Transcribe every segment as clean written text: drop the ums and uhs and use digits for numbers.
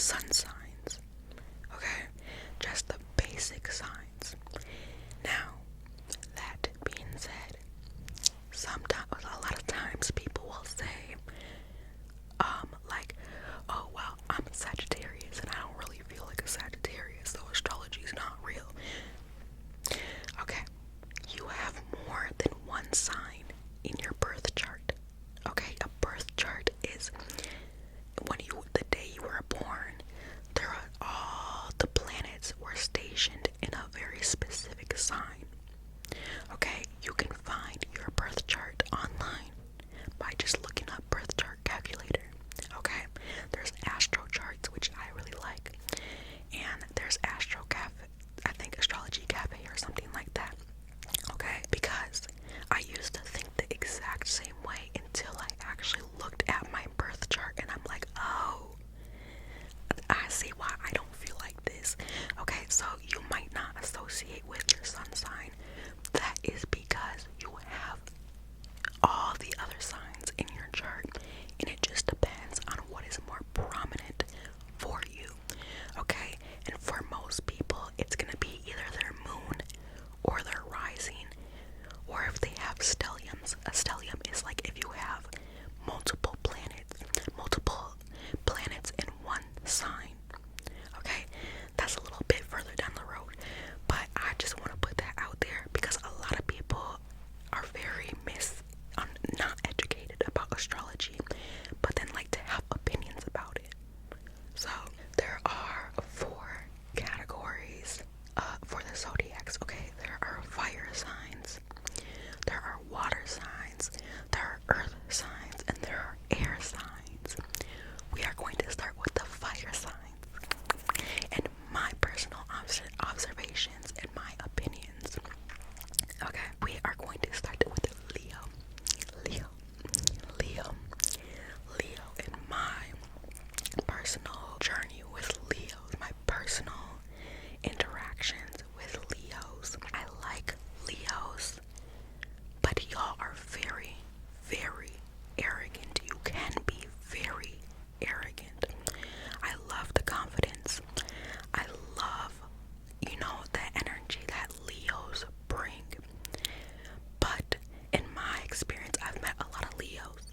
sun signs. Okay? Just the basic signs. Now, that being said, sometimes, a lot of times people will say, like, oh, well, I'm a Sagittarius and I don't really feel like a Sagittarius, so astrology is not real. Okay, you have more than one sign in your birth chart. Okay, a birth chart is the day you were born, all the planets were stationed in a very specific sign. Okay, you can find your birth chart online by just looking up birth chart calculator. Okay, there's astro charts, which I really like, and there's Astro Cafe, I think Astrology Cafe or something like that. Okay, because I used to think the exact same way until I actually looked at my birth chart and I'm like, oh, I see why I don't feel like this. Okay, so you might not associate with your sun sign. That is because you have all the other signs in your chart, and it just depends on what is more prominent for you. Okay, and for most people, it's gonna be either their moon or their rising, or if they have stelliums. A stellium is like if you have multiple planets in one sign. Okay, that's a little bit further down the road, but I just want to put that out there because a lot of people are very not educated about astrology, but then like to have opinions about it. So there are 4 categories for the zodiacs. Okay, there are fire signs, there are water signs, there are earth signs, and there are air signs. We are going to start with the fire signs and my personal observations and my opinions. Okay, we are going to start with Leo. And my personal journey with Leos, my personal interactions with Leos. I like Leos, but y'all are very, very arrogant. You can be very arrogant. I love the confidence. I love, the energy that Leos bring. But in my experience, I've met a lot of Leos.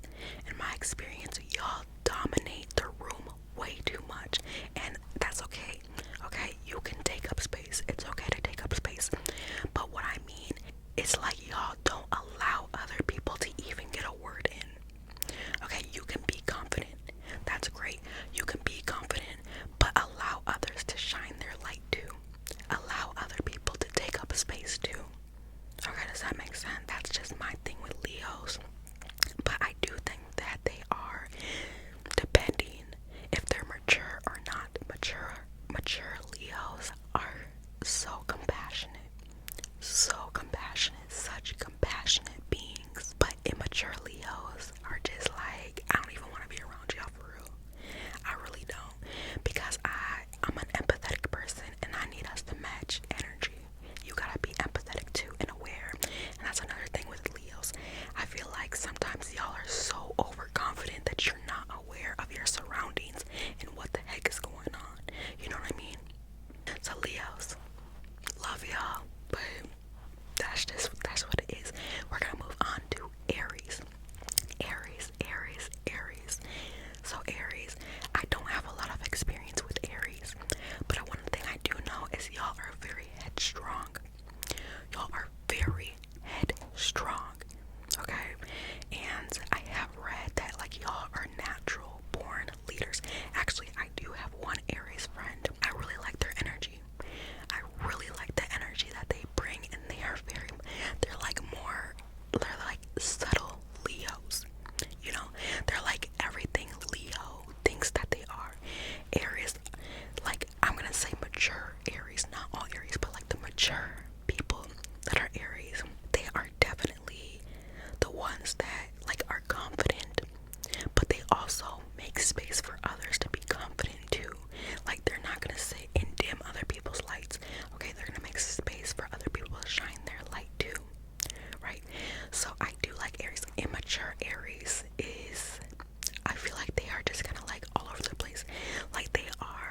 In my experience, y'all dominate the room way too much, and that's okay. Okay, you can take up space. It's okay to take up space. But what I mean, it's like y'all don't allow other people to even get a word in. Okay, you can be confident. That's great. You can be confident, but allow others to shine their light too. Allow other people to take up space too. Okay, does that make sense? That's just my thing with Leos. But I do think that they are, depending if they're mature or not. Mature Leos are so compassionate, such compassionate beings. But immature Leos are just like, I don't even want to be around y'all for real. I really don't, because I'm an empathetic person and I need us to match energy. You gotta be empathetic too and aware. And that's another thing with Leos. I feel like sometimes y'all are so overconfident that you're not aware of your surroundings and what the heck is going on. You know what I mean? So Leos, love y'all, but that's what it is. We're gonna move on to Aries. So Aries, I don't have a lot of experience with Aries, but one thing I do know is y'all are very headstrong. Y'all are very headstrong, okay? And I have read that like y'all are natural born leaders. Actually, I do have one Aries friend. I really like their energy. I really like the energy that they bring, and they're like subtle Leos. They're like everything Leo thinks that they are. Aries, like I'm gonna say mature Aries, not all Aries, but like the mature people that are Aries, they are definitely the ones that like are confident, but they also make space for others to be confident too. Like they're not gonna sit and dim other people's lights. Okay, they're gonna make space for other people to shine their light too. Right? So I do like Aries. Immature Aries is, I feel like they are just kind of like all over the place. Like they are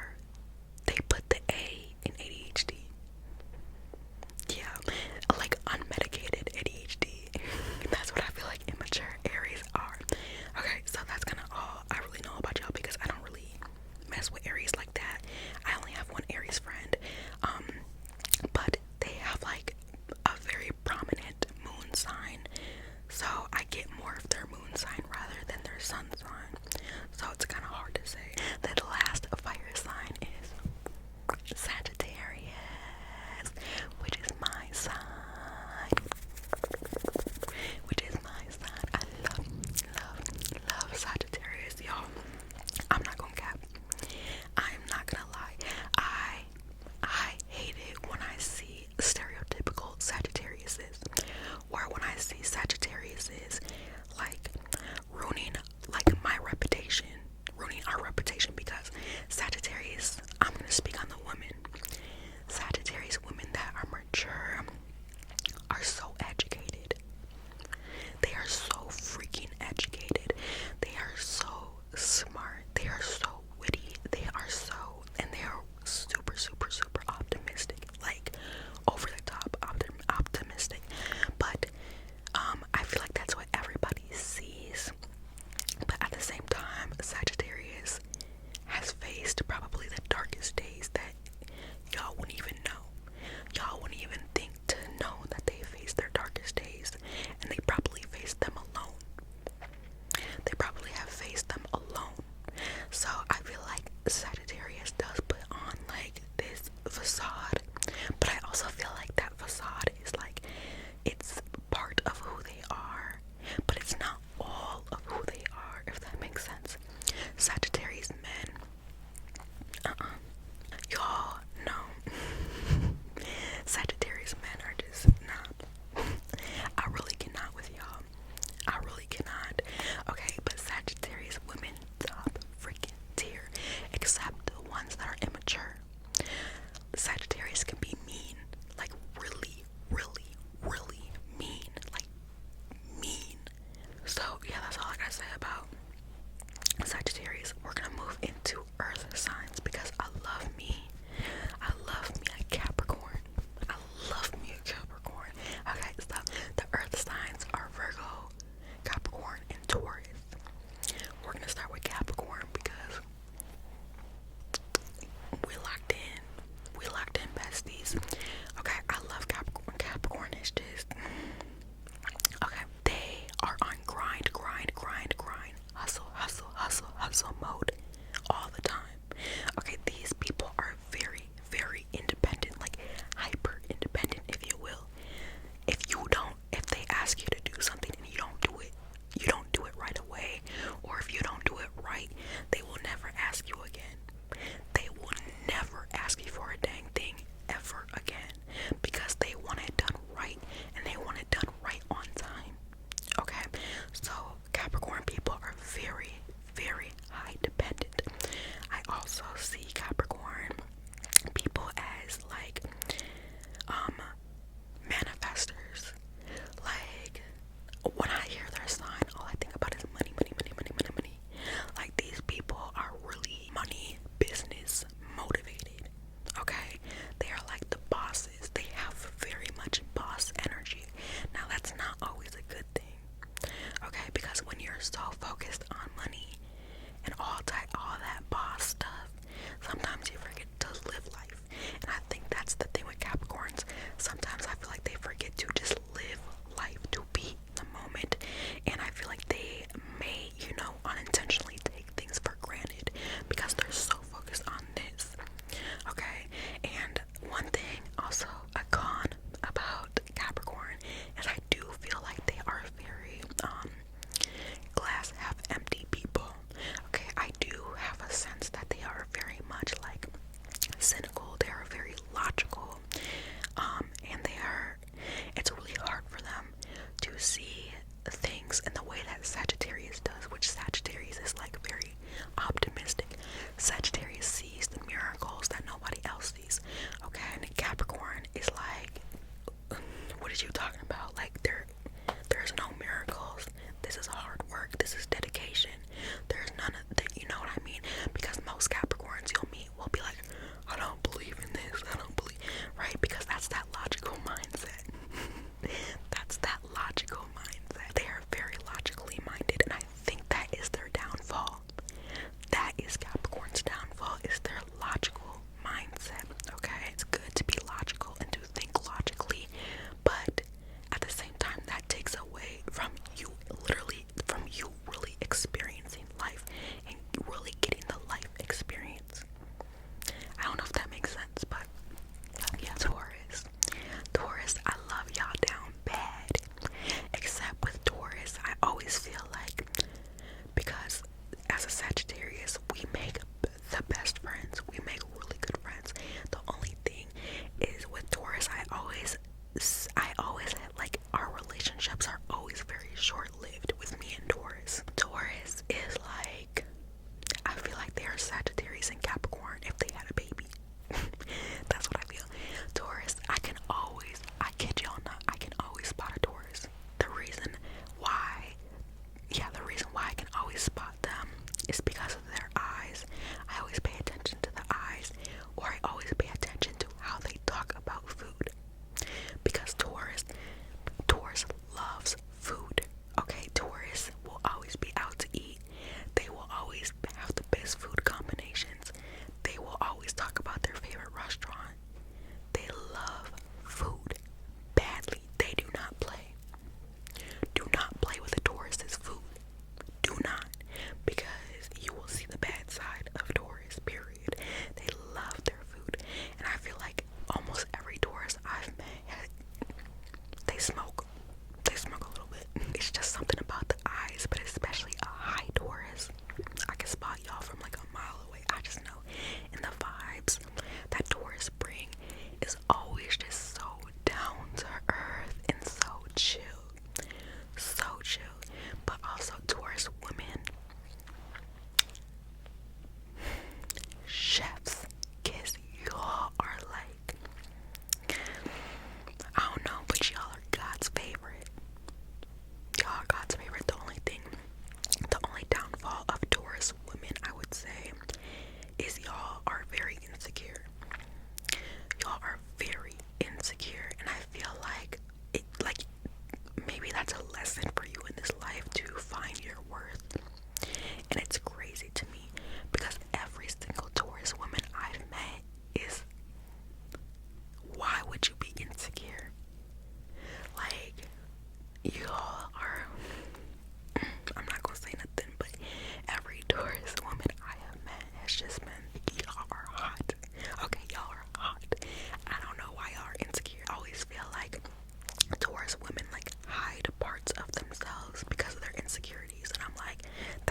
I gotta say about Sagittarius. We're gonna move into earth signs because I love me a Capricorn. I love me a Capricorn. Okay, so the earth signs are Virgo, Capricorn, and Taurus. We're gonna start with Capricorn because we locked in besties. Okay, I love Capricorn. Capricorn is just okay. They are on grind, hustle mode all the time. Okay, these people are very, very independent, like hyper independent, if you will. If they ask you to do something and you don't do it right away, or if you don't do it right, they will never ask you again. They will never ask you for a dang thing ever again because they want it done right, and they want it done right on time. Okay, so Capricorn people are very, very high dependent. I also see Capricorn people as like manifestors. Like when I hear their sign, all I think about is money. Like these people are really money business motivated. Okay, they are like the bosses. They have very much boss energy. Now that's not always a good thing. Okay, because when you're so focused on money and all that boss stuff, sometimes you forget to live life. And I think that's the thing with Capricorns. Sometimes I feel like they forget to just live life, to be in the moment. And I feel like they may, unintentionally take things for granted because they're so focused on this. Okay, and one thing also, a con about Capricorn is I do feel like they are very glass half empty people. Okay, I do have a sense that they are very much like cynical. They are very logical, and it's really hard for them to see things in the way that Sagittarius does, which Sagittarius is like very optimistic. Sagittarius sees the miracles that nobody else sees. Okay, and Capricorn is like, what are you talking about? Like there's no miracles. This is hard work. This is dedication. There's none of that. You know what I mean? Because most Capricorns you'll meet will be like, I don't believe in this. I don't believe, right? Because that's that logical mindset. That's that logical mindset. They are very logically minded, and I think that is their downfall. That is Capricorn's downfall, is their logical mindset. Okay, it's good to be logical and to think logically, but at the same time, that takes away from you, literally, from you really experiencing life and really getting the life experience. I don't know if that makes sense, but yeah. Taurus, I love y'all down bad. Except with Taurus, I always feel like, because as a Sagittarius, we make the best friends. We make really good friends. The only thing is with Taurus, I always like, our relationships are always very short-lived with me and Taurus. Taurus is like, I feel like they are Sagittarius and Capricorn if they had a baby. That's what I feel. Taurus, I kid y'all not, I can always spot a Taurus. The reason why I can always spot them is because of their eyes. I always pay attention to the eyes, or I always pay attention to how they talk about food. Because Taurus loves food. Okay, Taurus will always be out to eat. They will always have the best food combinations. They will always talk about their favorite restaurant. They love food badly. They do not play. Do not play with a Taurus's food. Do not, because you will see the bad side of Taurus, period. They love their food. And I feel like almost every Taurus I've met, they smoke. They smoke a little bit. It's just something about the eyes, but especially a high Taurus. I can spot y'all from like a mile away. I just know. And the vibes that Taurus bring is always just so down to earth and so chill. So chill. But also Taurus women, chef's kiss. Y'all are like, I don't know, but y'all are God's favorite. Y'all are God's favorite. The only thing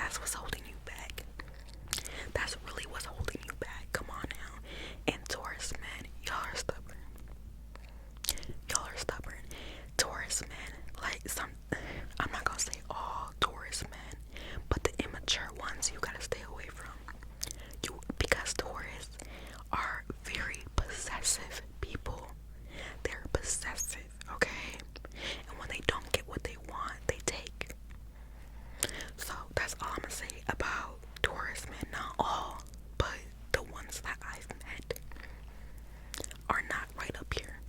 That's what's holding you back. That's really what's holding you back. Come on now. And Taurus men, y'all are stubborn. Y'all are stubborn. Taurus men, like I'm not gonna say all Taurus men, but the immature ones you gotta stay away from. Because Taurus are very possessive people. They're possessive, okay? And when they don't get what they want, they take. So that's all I'm gonna say about Taurus men. Not all, but the ones that I've met are not right up here.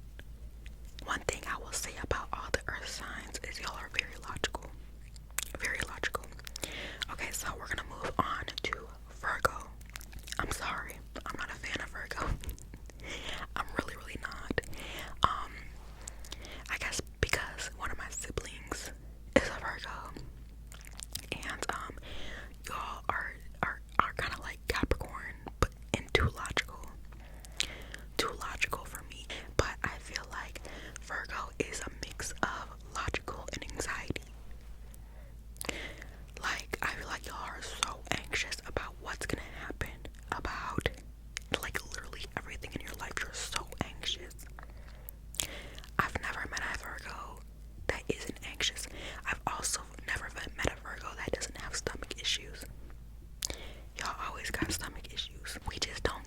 One thing I will say about all the earth signs is y'all are very logical. Very logical. Okay, so we're gonna move on to Virgo. I'm sorry, I'm not a fan of Virgo. I'm really, really not. I guess because one of my siblings is a Virgo, and y'all are kind of like Capricorn, but too logical for me. But I feel like Virgo is a mix of logical and anxiety. Like, I feel like y'all are so anxious about what's gonna happen, about like literally everything in your life. You're so anxious. I've never met a Virgo that isn't anxious. I've also never met a Virgo that doesn't have stomach issues. Y'all always got stomach issues. We just don't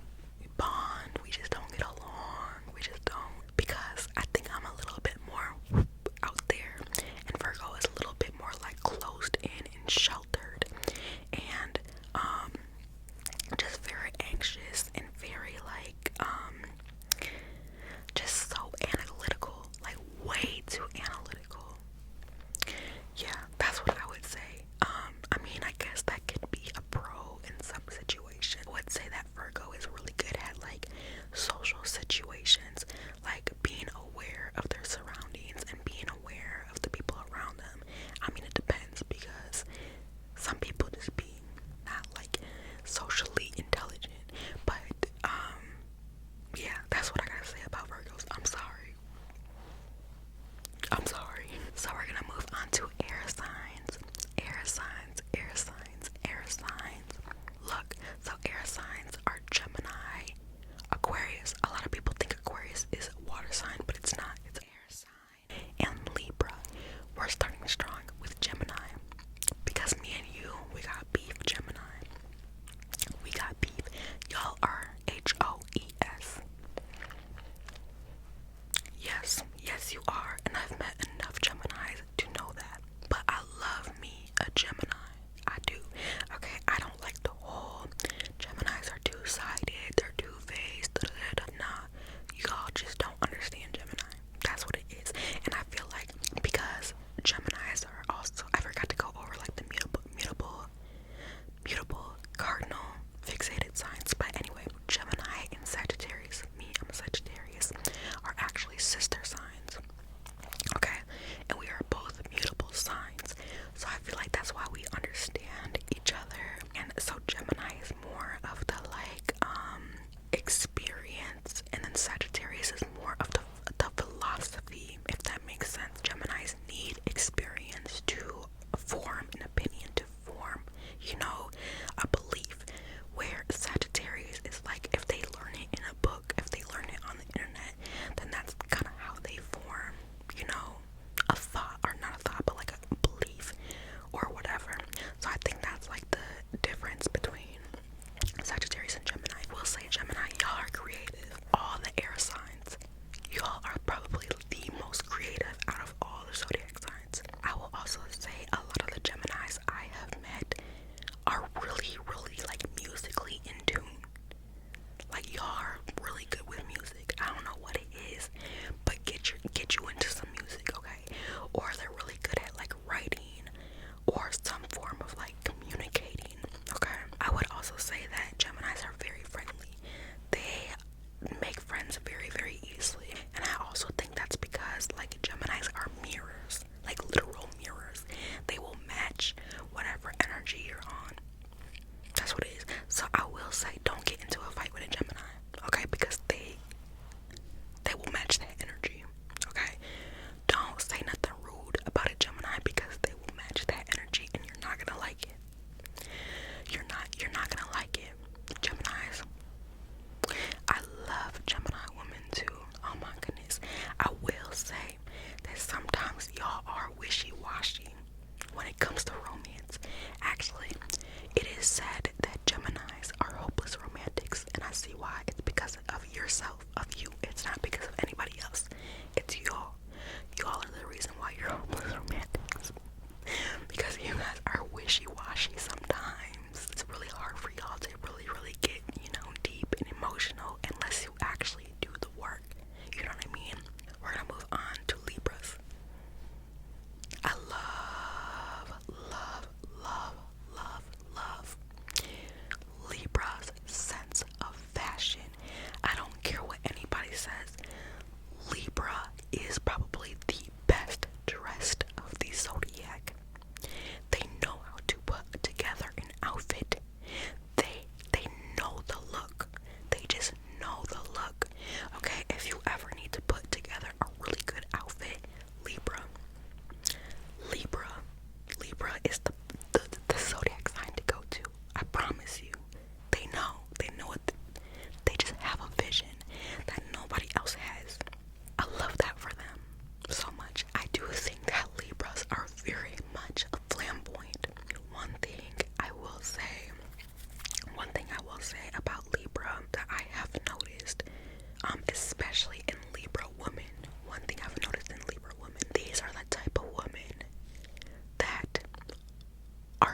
bond. We just don't get along. We just don't. Because I think I'm a little bit more out there, and Virgo is a little bit more like closed in and sheltered, and just very anxious and very like just so analytical, like way too analytical. Yeah, that's what I would say. I mean, I guess that could be a pro in some situations. I would say that Virgo is really good at like social situations, like being aware of their surroundings and being aware of the people around them. I mean, it depends, because some people just be not like socially intelligent, but yeah, that's what I gotta say about Virgos. I'm sorry. So we're gonna move on to air signs. Air signs. Look, so air signs are Gemini, Aquarius. A lot of people think Aquarius is a water sign, but it's not. It's an air sign. And Libra. We're starting strong with Gemini, because me and you, we got beef, Gemini. We got beef. Y'all are HOES. Yes, you are. And I've met enough Geminis to know that. But I love me a Gemini. I do. Okay, I don't like the whole Geminis are two-sided, they're two-faced, nah. Y'all just don't understand Gemini. That's what it is. And I feel like because Geminis are also, I forgot to go over like the mutable, cardinal, fixated signs. But anyway, Gemini and Sagittarius, me, I'm a Sagittarius, are actually sister signs. Okay? And we are both mutable signs. So I feel like that's why we understand each other. And so Gemini is more of the like experience, and then Sagittarius is more of the philosophy, if that makes sense. Geminis need experience to form an opinion, to form, a belief, where Sagittarius is like, if they learn it in a book, if they learn it on the internet, then that's kind of how they form, a thought, or not a thought, but like a belief or whatever. So I think that's like the difference between Sagittarius and Gemini. We'll say Gemini, y'all are creative. All the air signs, y'all are probably the most creative out of all the zodiac signs. I will also say a lot of the Geminis I have met are really, really like musically in tune. Like, y'all are really good with music. I don't know what it is, but get you into some music, okay? Or they're really good at like writing or some form of like communicating, okay? I would also say that Geminis are very friendly. They make friends very, very easily. And I also think that's because like Geminis are mirrors, like literal mirrors. They will match whatever energy you're on. That's what it is. So I will say, don't get into a fight with a Gemini, okay? Because they will match that energy, okay?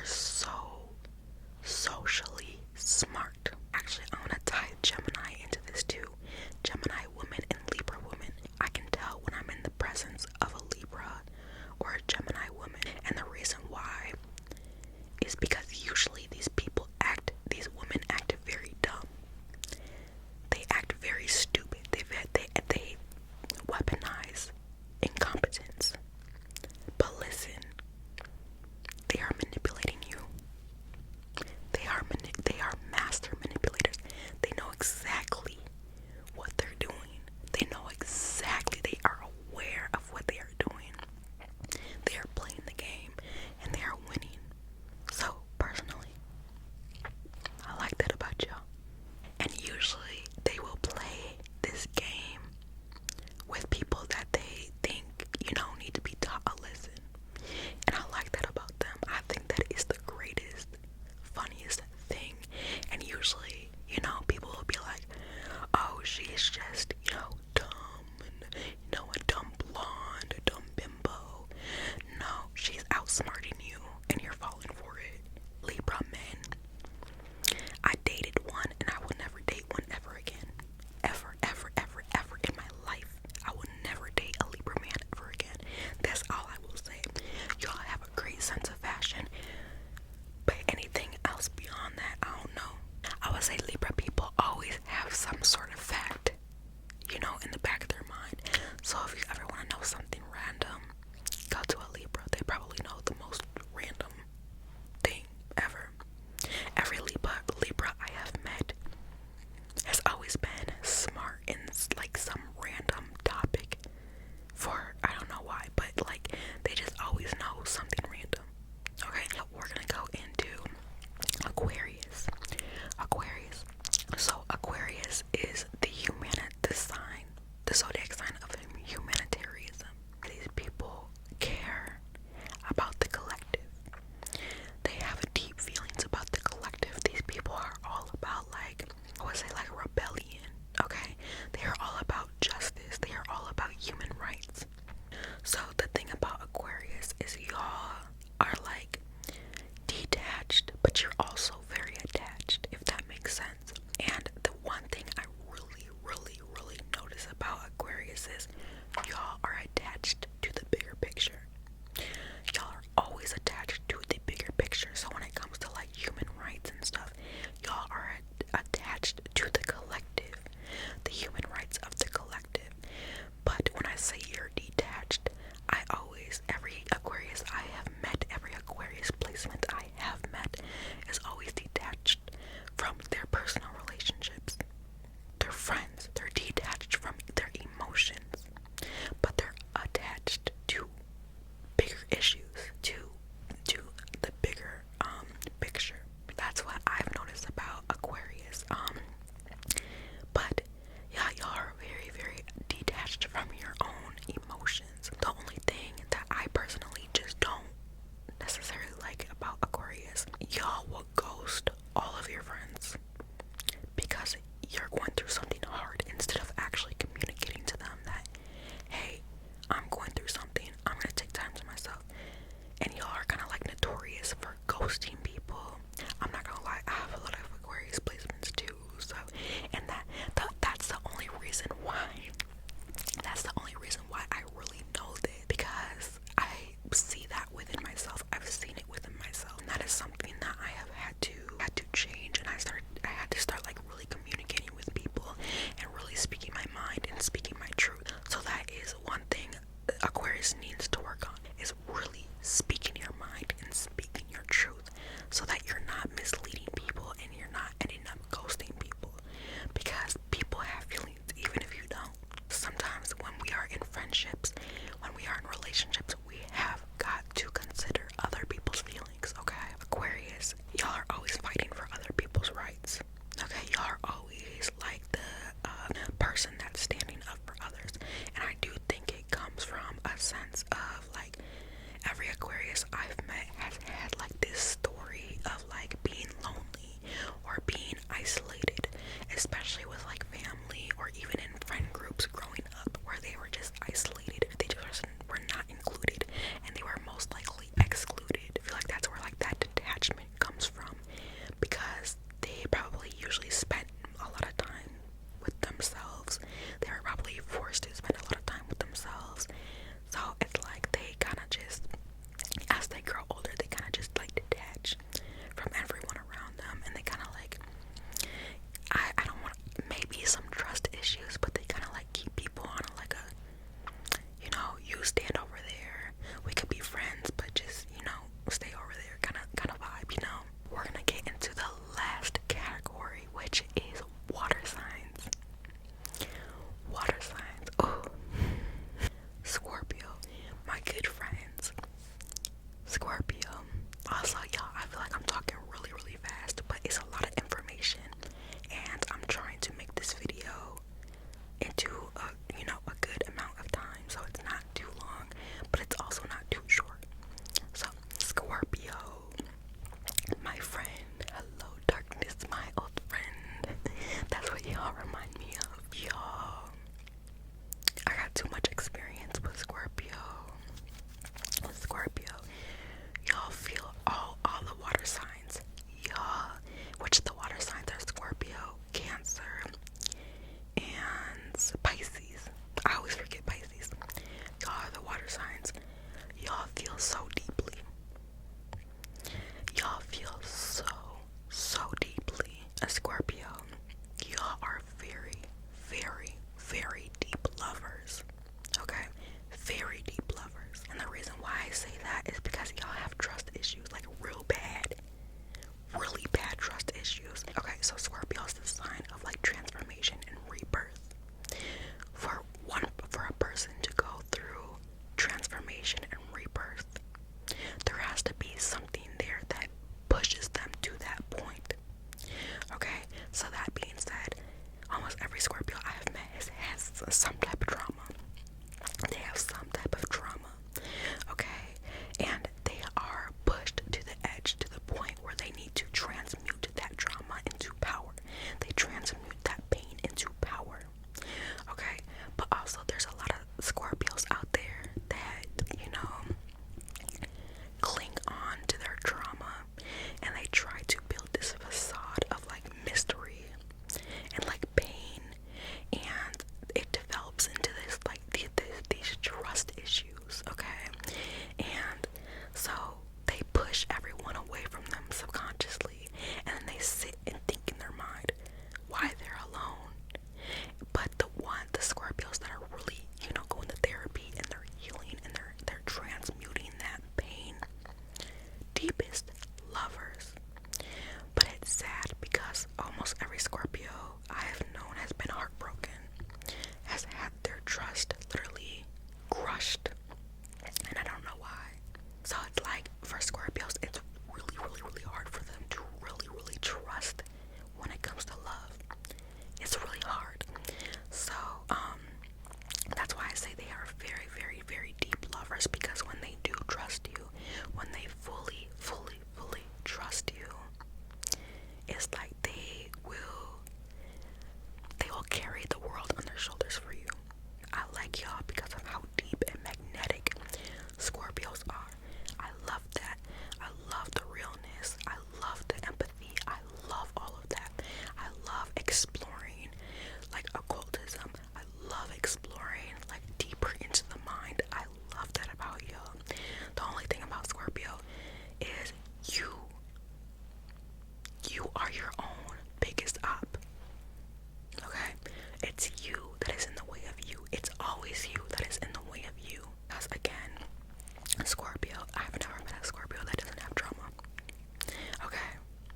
so socially smart. Actually, I'm gonna tie Gemini into this too. Gemini woman and Libra woman. I can tell when I'm in the presence of a Libra or a Gemini woman. And the reason why is because usually these women act very dumb. They act very stupid. They weaponize incompetence. But listen, they are manipulating you. They are master manipulators. They know exactly what they're doing. They know exactly. They are aware of what they are doing. They are playing the game and they are winning. So personally, I like that about y'all. And usually they will play this game with people that they think, need to be taught a lesson. And I like that about them. I think that is the greatest, funniest thing. And usually, people will be like, oh, she's just, dumb, and, a dumb blonde, a dumb bimbo. No, she's outsmarting you, and you're falling for it. Libra men. I dated one, and I will never date one ever again. Ever, ever, ever, ever in my life. I will never date a Libra man ever again. That's all I will say. Y'all have a great sense of fashion, but anything else beyond that, I don't know. I would say Libra people always have some sort of fact, in the back of their mind. So if you ever want to know something random, go to a Libra. They probably know the most random thing ever. Every Libra I have met has always been smart in like some random topic for, I don't know why, but like they just always know something random. Okay, we're gonna go into Aquarius. So Aquarius is the zodiac sign of humanitarianism. These people care about the collective. They have deep feelings about the collective. These people are all about rebellion. Okay, they are all about justice. They are all about human rights. So the thing about Aquarius is y'all are detached, but you're also very attached, if that makes sense. And the one thing I really, really, really notice about Aquarius is y'all are attached to the bigger picture. Y'all are always attached to the bigger picture. So when it comes to human rights and stuff, y'all are attached to the collective, the human rights of the collective. But when I say you're detached, every Aquarius I have met, every Aquarius placement I have met is always detached from their personal relationships. They're friends. They're detached from their emotions, but they're attached to bigger issues, to the bigger picture. That's what I've noticed about Aquarius. But yeah, y'all are very, very detached from your own emotions. The only thing that I personally just don't necessarily like about Aquarius, y'all will ghost all of your friends because you're going through something hard, instead of actually communicating to them that, hey, I'm going through something, I'm gonna take time to myself. And y'all are kind of notorious for ghosting people. I'm not gonna lie, I have a lot of Aquarius placements too. So, and that's the only reason why. That's the only reason why I really know this, because I see that within myself. I've seen it within myself. And that is something that I have had to change. And I had to start really communicating with people and really speaking my mind and speaking my truth. So that is one thing Aquarius needs to work on, is really speaking your mind and speaking your truth, so that you're not misleading people and you're not ending up ghosting people, because people have feelings even if you don't. Sometimes when we are in friendships, when we are in relationships, we have got to consider other people's feelings. Okay, Aquarius, y'all are always fighting for other people's rights. Okay, y'all are always the person that's standing up for others. And I do think it comes from a sense of every Aquarius I've met has had this story of being lonely or being isolated, especially with family or even in friend groups growing up, where they were just isolated. They just were not included, and they were most likely excluded. I feel that's where that detachment is like they will carry the world on their shoulders for you. I like y'all because of how deep and magnetic Scorpios are. I love that. I love the realness. I love the empathy. I love all of that. I love exploring like occultism. I love exploring like deeper into the mind. I love that about y'all. The only thing about Scorpio is you are your own biggest op. Okay? It's you that is in the way of you. It's always you that is in the way of you. Because again, Scorpio, I've never met a Scorpio that doesn't have drama. Okay?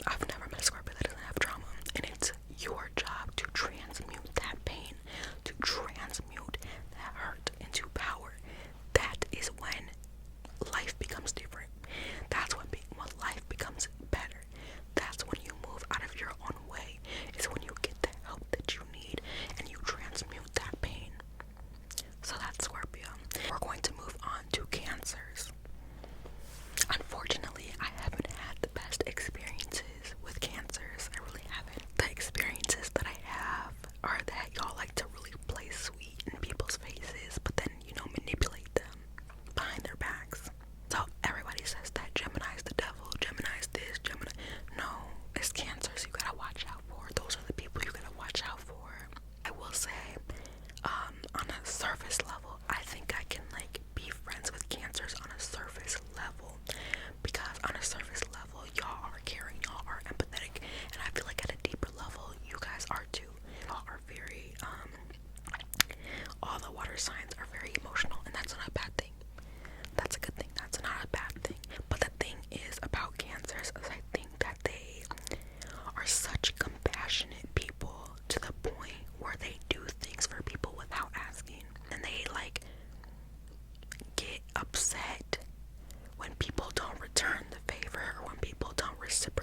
I've never met a Scorpio that doesn't have drama. And it's your job to transmute that pain, to transmute that hurt into power. That is when life becomes different. That's when life becomes better. That's when you move out of your own way. It's when you get the help that you need and you transmute that pain. So that's Scorpio. We're going to move on to Cancers. Unfortunately, I haven't had the best experiences with Cancers. I really haven't. The experiences that I have are that y'all like to really play sweet in people's faces, but then, manipulate them behind their backs. So everybody says that Gemini's the devil, Gemini's this, Gemini. No, it's Cancers you gotta watch out for. Those are the people you gotta watch out for. I will say, on a surface level, I think I can like be friends with Cancers on a surface level, because on a surface level, y'all are caring, y'all are empathetic, and I feel like at a deeper level, you guys are too. Y'all are very, all the water signs are very emotional, and that's not a bad thing. That's a good thing. That's not a bad thing. But the thing is about Cancers is I think that they are such compassionate people to the point where they do things for people without asking. And they like get upset when people don't return the favor or when people don't reciprocate